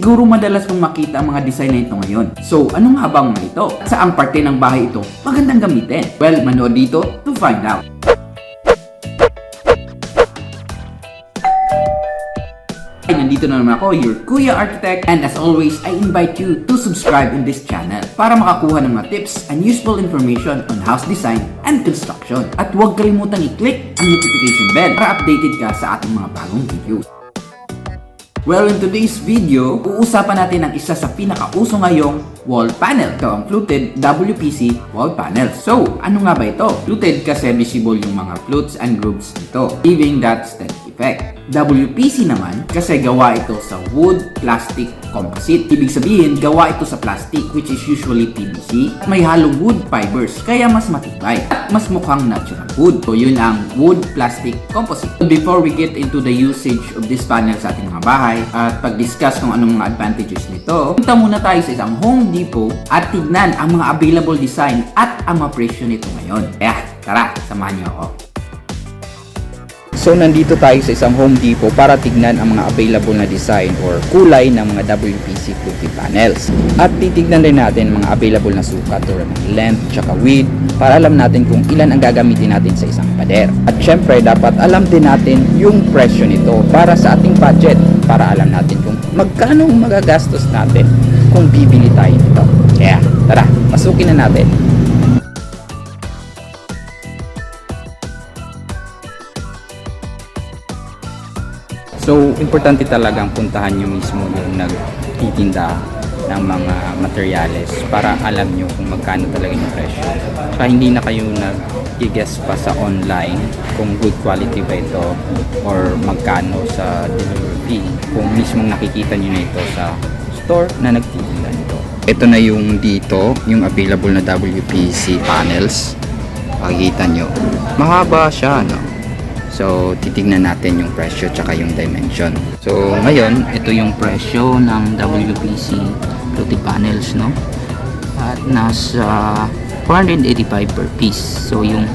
Siguro madalas mong makita ang mga design na ito ngayon. So, ano nga bang mga ito? At saang parte ng bahay ito magandang gamitin? Well, manood dito to find out. Ay, nandito na naman ako, your Kuya Architect, and as always, I invite you to subscribe in this channel para makakuha ng mga tips and useful information on house design and construction. At huwag kalimutan i-click ang notification bell para updated ka sa ating mga bagong videos. Well, in today's video, uusapan natin ang isa sa pinakauso ngayong wall panel. Ito ang fluted WPC wall panel. So, ano nga ba ito? Fluted kasi visible yung mga flutes and grooves nito, giving that static effect. WPC naman kasi gawa ito sa wood, plastic, composite. Ibig sabihin, gawa ito sa plastic which is usually PVC at may halong wood fibers kaya mas matibay at mas mukhang natural wood. So, yun ang wood, plastic, composite. Before we get into the usage of this panel sa ating mga bahay at pag-discuss kung anong mga advantages nito, punta muna tayo sa isang Home Depot at tignan ang mga available design at ang mga presyo nito ngayon. Kaya, tara, samahan niyo ako. So, nandito tayo sa isang Home Depot para tignan ang mga available na design or kulay ng mga WPC fluted panels. At titignan rin natin mga available na sukat or length tsaka width para alam natin kung ilan ang gagamitin natin sa isang pader. At syempre, dapat alam din natin yung presyo nito para sa ating budget para alam natin kung magkano magagastos natin kung bibili tayo nito. Kaya, tara, pasukin na natin. So, importante talagang puntahan nyo mismo yung nagtitinda ng mga materyales para alam nyo kung magkano talaga yung presyo. Saka hindi na kayo nag-guess pa sa online kung good quality ba ito or magkano sa delivery fee kung mismong nakikita nyo na ito sa store na nagtitinda nito. Ito na yung dito, yung available na WPC panels. Makikita nyo. Mahaba siya, no? So, titignan natin yung presyo tsaka yung dimension. So, ngayon, ito yung presyo ng WPC fluted panels, no? At nasa 485 per piece. So, yung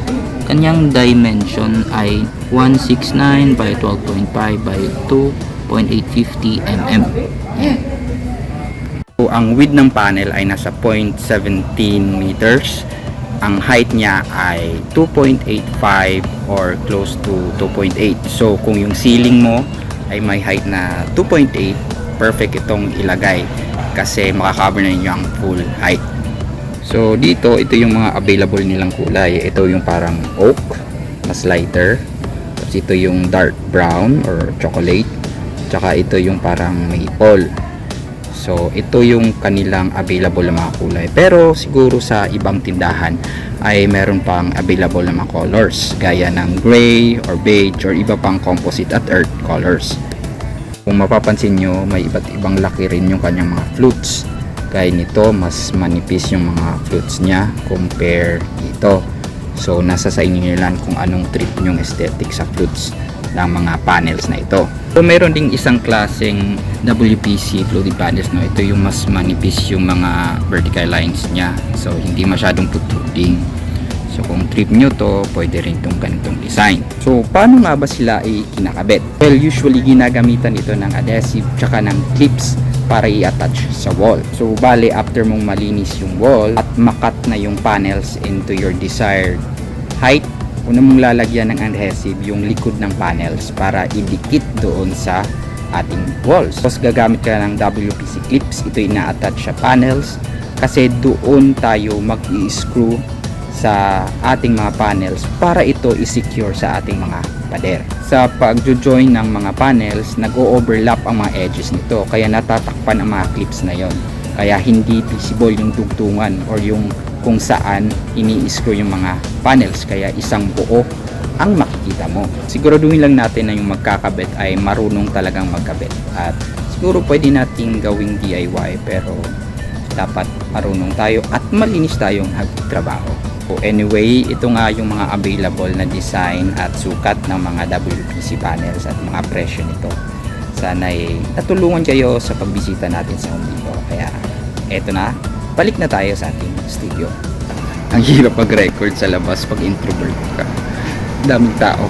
kanyang dimension ay 169 by 12.5 by 2.850 mm. So, ang width ng panel ay nasa 0.17 meters. Ang height niya ay 2.85 or close to 2.8. So, kung yung ceiling mo ay may height na 2.8, perfect itong ilagay kasi makakover na ninyo ang full height. So, dito, ito yung mga available nilang kulay. Ito yung parang oak, mas lighter. Tapos ito yung dark brown or chocolate. Tsaka ito yung parang maple. So, ito yung kanilang available na mga kulay. Pero, siguro sa ibang tindahan ay meron pang available na mga colors. Gaya ng gray or beige or iba pang composite at earth colors. Kung mapapansin nyo, may iba't ibang laki rin yung kanyang mga flutes. Gaya nito, mas manipis yung mga flutes niya compare dito. So, nasa sa inyo lang kung anong trip nyong aesthetic sa flutes ng mga panels na ito. So, meron ding isang klaseng WPC fluted panels, no? Ito yung mas manipis yung mga vertical lines niya. So, hindi masyadong putruding. So, kung trip nyo to, pwede rin itong ganitong design. So, paano nga ba sila kinakabit? Well, usually ginagamitan ito ng adhesive tsaka ng clips para i-attach sa wall. So, bale, after mong malinis yung wall at makat na yung panels into your desired height, una mong lalagyan ng adhesive yung likod ng panels para idikit doon sa ating walls. Tapos gagamit ka ng WPC clips. Ito ina-attach sa panels kasi doon tayo mag-i-screw sa ating mga panels para ito i-secure sa ating mga pader. Sa pag-join ng mga panels, nag-o-overlap ang mga edges nito kaya natatakpan ang mga clips na yon. Kaya hindi visible yung dugtungan or yung kung saan ini-screw yung mga panels, kaya isang buo ang makikita mo. Siguraduhin lang natin na yung magkakabit ay marunong talagang magkabit at siguro pwede nating gawing DIY pero dapat marunong tayo at malinis tayong magtrabaho. So anyway, ito nga yung mga available na design at sukat ng mga WPC panels at mga presyo nito. Sana'y natulungan kayo sa pagbisita natin sa Home Depot. Kaya eto na, balik na tayo sa ating studio. Ang hirap mag-record sa labas pag introvert ka. Daming tao.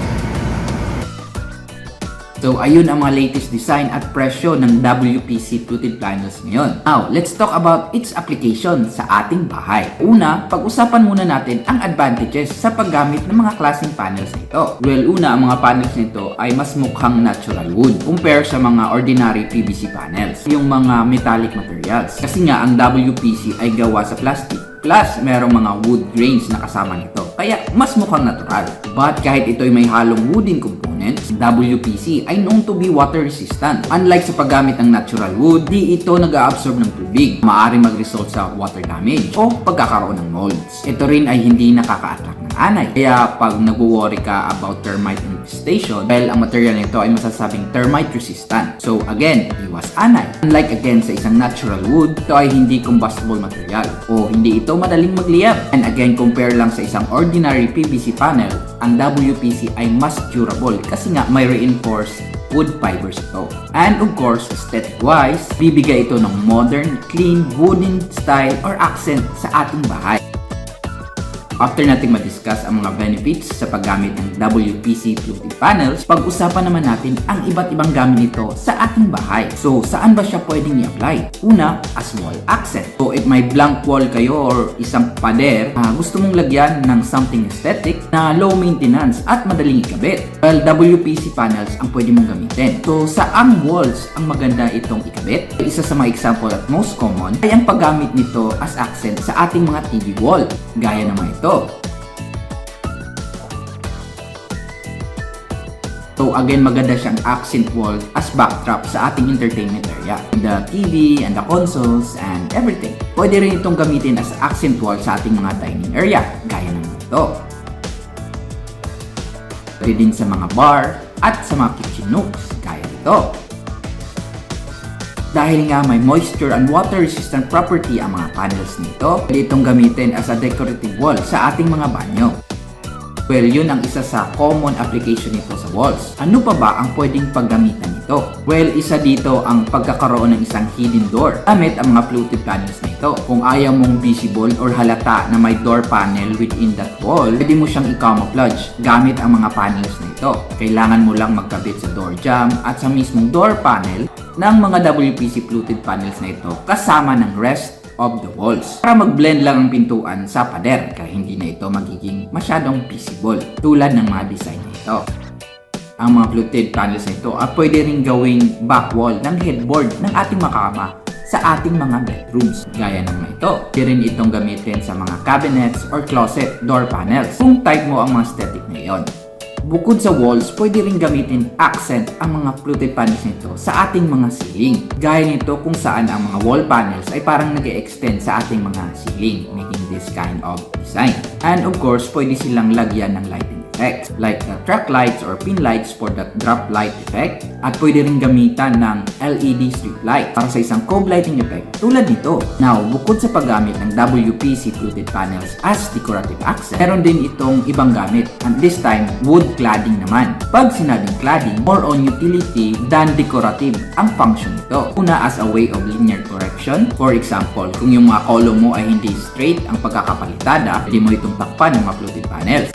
So ayun ang mga latest design at presyo ng WPC fluted panels ngayon. Now, let's talk about its application sa ating bahay. Una, pag-usapan muna natin ang advantages sa paggamit ng mga klaseng panels nito. Well, una, ang mga panels nito ay mas mukhang natural wood compare sa mga ordinary PVC panels, yung mga metallic materials. Kasi nga, ang WPC ay gawa sa plastic. Plus, merong mga wood grains na kasama nito. Kaya, mas mukhang natural. But kahit ito'y may halong wooden components, WPC ay known to be water resistant. Unlike sa paggamit ng natural wood, di ito nag-a-absorb ng tubig. Maaaring mag-result sa water damage o pagkakaroon ng molds. Ito rin ay hindi nakaka-attract ng anay. Kaya pag nagwo-worry ka about termite infestation, well, ang material nito ay masasabing termite resistant. So again, iwas anay. Unlike again sa isang natural wood, ito ay hindi combustible material o hindi ito madaling magliyab. And again, compare lang sa isang ordinary PVC panel, ang WPC ay mas durable kasi nga may reinforced wood fibers ito. And of course, aesthetic-wise, bibigay ito ng modern, clean, wooden style or accent sa ating bahay. After nating ma-discuss ang mga benefits sa paggamit ng WPC fluted panels, pag-usapan naman natin ang iba't ibang gamit nito sa ating bahay. So, saan ba siya pwedeng i-apply? Una, as wall accent. So, if may blank wall kayo or isang pader, gusto mong lagyan ng something aesthetic na low maintenance at madaling ikabit, well, WPC panels ang pwede mong gamitin. So, saang walls ang maganda itong ikabit? Isa sa mga example at most common ay ang paggamit nito as accent sa ating mga TV wall, gaya ng mga ito. So again, maganda siyang accent wall as backdrop sa ating entertainment area. The TV and the consoles and everything. Pwede rin itong gamitin as accent wall sa ating mga dining area, gaya ng ito. Pwede din sa mga bar at sa mga kitchen nooks, gaya nito. Dahil nga may moisture and water resistant property ang mga panels nito, pwede itong gamitin as a decorative wall sa ating mga banyo. Well, yun ang isa sa common application nito sa walls. Ano pa ba ang pwedeng paggamitan nito? Well, isa dito ang pagkakaroon ng isang hidden door gamit ang mga fluted panels nito. Kung ayaw mong visible or halata na may door panel within that wall, pwede mo siyang i-camouflage gamit ang mga panels na ito. Kailangan mo lang magkabit sa door jamb at sa mismong door panel ng mga WPC fluted panels na ito kasama ng rest of the walls para mag-blend lang ang pintuan sa pader kaya hindi na ito magiging masyadong visible tulad ng mga design na ito. Ang mga fluted panels na ito ay pwede rin gawing back wall ng headboard ng ating makama sa ating mga bedrooms gaya ng mga ito. Pwede rin itong gamitin sa mga cabinets or closet door panels kung type mo ang mga aesthetic na iyon. Bukod sa walls, pwede rin gamitin accent ang mga fluted panels nito sa ating mga ceiling. Gaya nito kung saan ang mga wall panels ay parang nag-extend sa ating mga ceiling, making this kind of design. And of course, pwede silang lagyan ng lighting effects like the track lights or pin lights for the drop light effect. At pwede rin gamitan ng LED strip light para sa isang cove lighting effect tulad nito. Now, bukod sa paggamit ng WPC fluted panels as decorative accent, meron din itong ibang gamit. And this time, wood cladding naman. Pag sinabing cladding, more on utility than decorative ang function nito. Una, as a way of linear correction. For example, kung yung mga column mo ay hindi straight ang pagkakapalitada, pwede mo itong takpan ng mga fluted panels.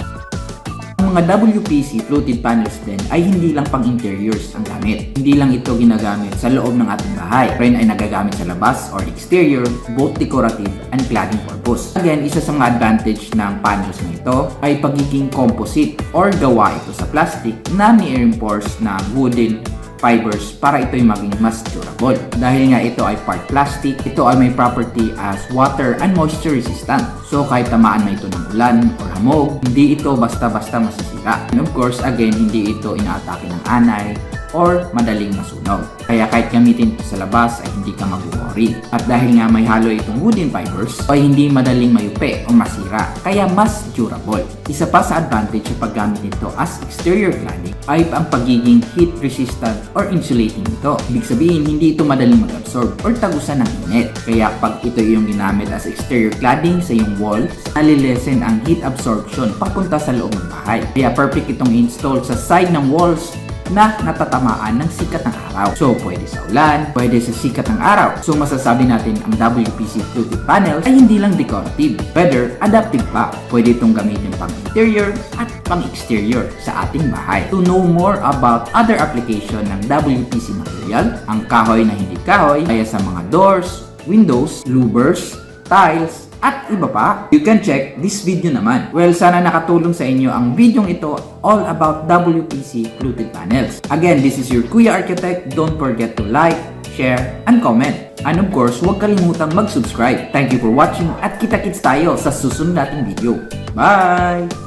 Ang mga WPC fluted panels din ay hindi lang pang interiors ang gamit. Hindi lang ito ginagamit sa loob ng ating bahay. Rin ay nagagamit sa labas or exterior, both decorative and cladding purpose. Again, isa sa mga advantage ng panels na ito ay pagiging composite or gawa ito sa plastic na ni-reinforce na wooden fibers para ito'y maging mas durable. Dahil nga ito ay part plastic, ito ay may property as water and moisture resistant. So kahit tamaan na ito ng ulan or hamog, hindi ito basta-basta masisira. And of course, again, hindi ito inaatake ng anay or madaling masunog. Kaya kahit gamitin ito sa labas ay hindi ka mag-worry. At dahil nga may halo itong wooden fibers, ay hindi madaling mayupi o masira. Kaya mas durable. Isa pa sa advantage sa paggamit nito as exterior cladding ay ang pagiging heat resistant or insulating nito. Ibig sabihin, hindi ito madaling mag-absorb or tagusan ng init. Kaya pag ito yung ginamit as exterior cladding sa iyong walls, nalilesen ang heat absorption papunta sa loob ng bahay. Kaya perfect itong install sa side ng walls na natatamaan ng sikat ng araw. So, pwede sa ulan, pwede sa sikat ng araw. So, masasabi natin ang WPC fluted panels ay hindi lang decorative, rather adaptive pa. Pwede itong gamitin pang interior at pang exterior sa ating bahay. To know more about other application ng WPC material, ang kahoy na hindi kahoy, kaya sa mga doors, windows, louvers, tiles, at iba pa, you can check this video naman. Well, sana nakatulong sa inyo ang video ito all about WPC fluted panels. Again, this is your Kuya Architect. Don't forget to like, share, and comment. And of course, huwag kalimutang mag-subscribe. Thank you for watching at kita-kits tayo sa susunod nating video. Bye!